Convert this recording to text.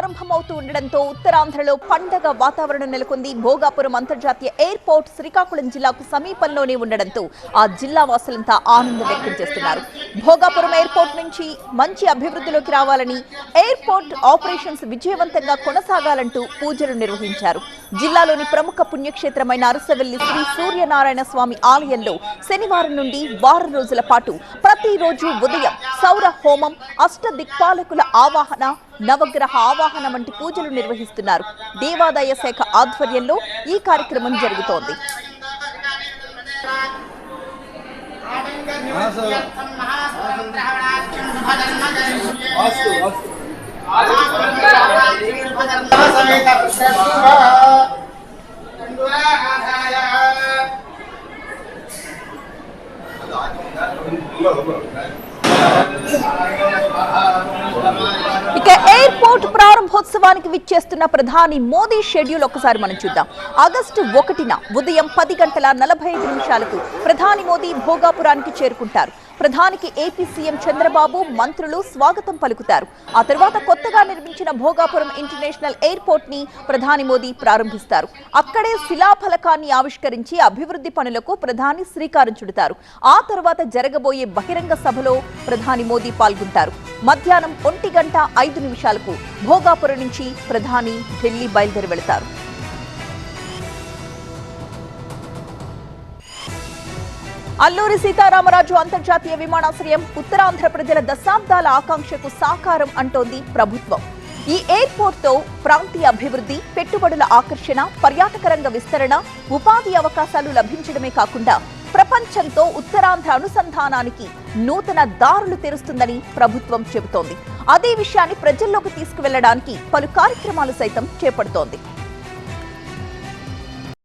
ప్రారంభమవుతూ ఉండడంతో ఉత్తరాంధ్రలో పండగ వాతావరణం నెలకొంది. భోగాపురం అంతర్జాతీయ ఎయిర్పోర్ట్ శ్రీకాకుళం జిల్లాకు సమీపంలోనే ఉండడంతో ఆ జిల్లా వాసులంతా ఆనందం వ్యక్తం చేస్తున్నారు. భోగాపురం ఎయిర్పోర్ట్ నుంచి మంచి అభివృద్ధిలోకి రావాలని, ఎయిర్పోర్ట్ ఆపరేషన్స్ విజయవంతంగా కొనసాగాలంటూ పూజలు నిర్వహించారు. జిల్లాలోని ప్రముఖ పుణ్యక్షేత్రమైన అరసవెల్లి శ్రీ సూర్యనారాయణ స్వామి ఆలయంలో శనివారం నుండి వారం రోజుల పాటు ప్రతిరోజు ఉదయం సౌర హోమం, అష్ట దిక్పాలకుల ఆవాహన, నవగ్రహ ఆవాహన వంటి పూజలు నిర్వహిస్తున్నారు. దేవాదాయ శాఖ ఆధ్వర్యంలో ఈ కార్యక్రమం జరుగుతోంది. ఇక ఎయిర్పోర్ట్ ప్రారంభోత్సవానికి విచ్చేస్తున్న ప్రధాని మోదీ షెడ్యూల్ ఒకసారి మనం చూద్దాం. ఆగస్టు 1న ఉదయం 10:45 ప్రధాని మోదీ భోగాపురానికి చేరుకుంటారు. ప్రధానికి ఏపీ సీఎం చంద్రబాబు, మంత్రులు స్వాగతం పలుకుతారు. ఆ తర్వాత కొత్తగా నిర్మించిన భోగాపురం ఇంటర్నేషనల్ ఎయిర్పోర్ట్ ని ప్రధాని మోదీ ప్రారంభిస్తారు. అక్కడే శిలాఫలకాన్ని ఆవిష్కరించి అభివృద్ధి పనులకు ప్రధాని శ్రీకారం చుడతారు. ఆ తర్వాత జరగబోయే బహిరంగ సభలో ప్రధాని మోదీ పాల్గొంటారు. మధ్యాహ్నం 1:05 భోగాపురం నుంచి ప్రధాని ఢిల్లీ బయలుదేరి వెళతారు. అల్లూరి సీతారామరాజు అంతర్జాతీయ విమానాశ్రయం ఉత్తరాంధ్ర ప్రజల దశాబ్దాల ఆకాంక్షకు సాకారం అంటోంది ప్రభుత్వం. ఈ ఎయిర్పోర్ట్ తో ప్రాంతీయ అభివృద్ధి, పెట్టుబడుల ఆకర్షణ, పర్యాటక రంగ విస్తరణ, ఉపాధి అవకాశాలు లభించడమే కాకుండా ప్రపంచంతో ఉత్తరాంధ్ర అనుసంధానానికి నూతన దారులు తెరుస్తుందని ప్రభుత్వం చెబుతోంది. అదే విషయాన్ని ప్రజల్లోకి తీసుకువెళ్లడానికి పలు కార్యక్రమాలు సైతం చేపడుతోంది.